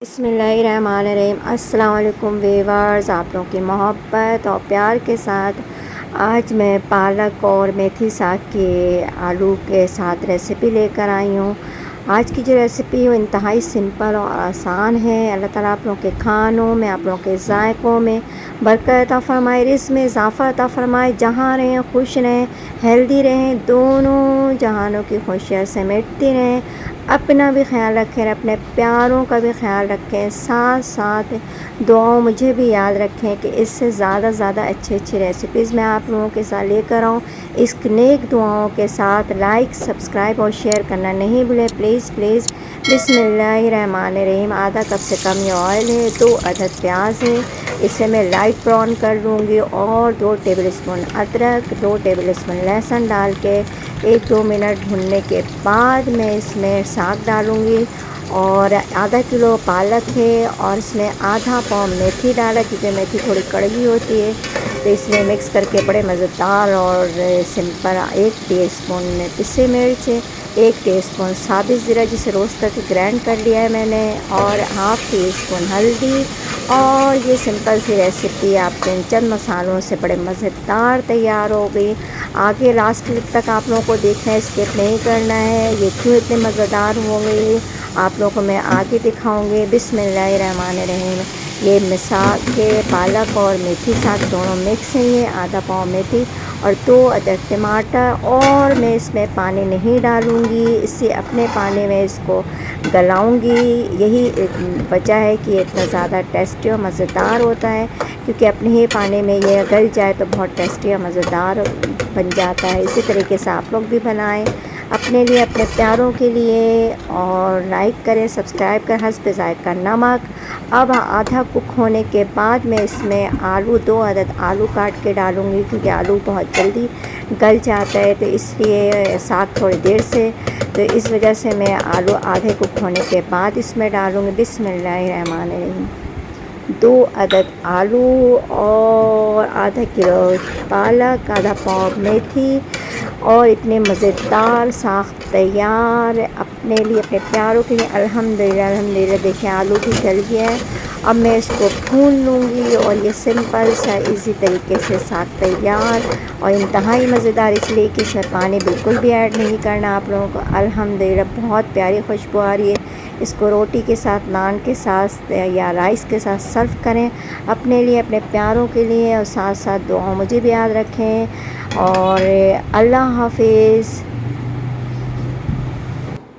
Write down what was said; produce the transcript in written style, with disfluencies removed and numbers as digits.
بسم اللہ الرحمن الرحیم۔ السلام علیکم ویورز، آپ لوگوں کی محبت اور پیار کے ساتھ آج میں پالک اور میتھی ساگ کے آلو کے ساتھ ریسیپی لے کر آئی ہوں۔ آج کی جو ریسیپی وہ انتہائی سمپل اور آسان ہے۔ اللہ تعالیٰ آپ لوگوں کے کھانوں میں، آپ لوگوں کے ذائقوں میں برکت عطا فرمائے، رزق میں اضافہ عطا فرمائے، جہاں رہیں خوش رہیں، ہیلدی رہیں، دونوں جہانوں کی خوشیاں سمیٹتی رہیں۔ اپنا بھی خیال رکھیں اور اپنے پیاروں کا بھی خیال رکھیں، ساتھ ساتھ دعاؤں مجھے بھی یاد رکھیں کہ اس سے زیادہ اچھی ریسیپیز میں آپ لوگوں کے ساتھ لے کر آؤں۔ اس نیک دعاؤں کے ساتھ لائک، سبسکرائب اور شیئر کرنا نہیں بھولیں پلیز۔ بسم اللہ الرحمن الرحیم۔ آدھا کپ سے کم یہ آئل ہے، 2 عدد پیاز ہے، اسے میں لائٹ براؤن کر لوں گی، اور 2 ٹیبل اسپون ادرک، 2 ٹیبل اسپون لہسن ڈال کے 1-2 منٹ بھوننے کے بعد میں اس میں ساگ ڈالوں گی، اور آدھا کلو پالک ہے، اور اس میں آدھا پاؤ میتھی ڈالا کیونکہ میتھی تھوڑی کڑوی ہوتی ہے، تو اس میں مکس کر کے بڑے مزیدار اور سمپل 1 ٹی اسپون پسے مرچ، 1 ٹی اسپون ثابت زیرہ جسے روسٹ کر کے گرینڈ کر لیا ہے میں نے، اور ½ ٹی اسپون ہلدی۔ اور یہ سمپل سی ریسیپی آپ کے ان چند مسالوں سے بڑے مزیدار تیار ہو گئی۔ آگے لاسٹ تک آپ لوگوں کو دیکھنا ہے، اسکپ نہیں کرنا ہے، یہ کیوں اتنے مزیدار ہو گئی آپ لوگوں کو میں آگے دکھاؤں گی۔ بسم اللہ الرحمن الرحیم۔ یہ مساگ کے پالک اور میتھی ساگ دونوں مکس ہیں، یہ آدھا پاؤ میتھی اور 2 عدد ٹماٹر، اور میں اس میں پانی نہیں ڈالوں گی، اس سے اپنے پانی میں اس کو گلاؤں گی۔ یہی وجہ ہے کہ یہ اتنا زیادہ ٹیسٹی اور مزیدار ہوتا ہے، کیونکہ اپنے ہی پانی میں یہ گل جائے تو بہت ٹیسٹی اور مزیدار بن جاتا ہے۔ اسی طریقے سے آپ لوگ بھی بنائیں اپنے لیے، اپنے پیاروں کے لیے، اور لائک کریں، سبسکرائب کریں، حسب ذائقہ نمک۔ اب آدھا کک ہونے کے بعد میں اس میں آلو 2 عدد آلو کاٹ کے ڈالوں گی، کیونکہ آلو بہت جلدی گل جاتا ہے، تو اس لیے ساگ تھوڑی دیر سے، تو اس وجہ سے میں آلو آدھے کک ہونے کے بعد اس میں ڈالوں گی۔ بسم اللہ الرحمن الرحیم۔ 2 عدد آلو اور آدھا کلو پالک، آدھا پاؤ میتھی، اور اتنے مزیدار ساگ تیار اپنے لیے، اپنے پیاروں کے لیے۔ الحمدللہ دیکھیں آلو بھی گل گیا ہے۔ اب میں اس کو بھون لوں گی، اور یہ سمپل سا ایزی طریقے سے ساگ تیار، اور انتہائی مزیدار اس لیے کہ اس میں پانی بالکل بھی ایڈ نہیں کرنا آپ لوگوں کو۔ الحمدللہ بہت پیاری خوشبو آ رہی ہے۔ اس کو روٹی کے ساتھ، نان کے ساتھ یا رائس کے ساتھ سرو کریں اپنے لیے، اپنے پیاروں کے لیے، اور ساتھ ساتھ دعاؤں مجھے بھی یاد رکھیں، اور اللہ حافظ۔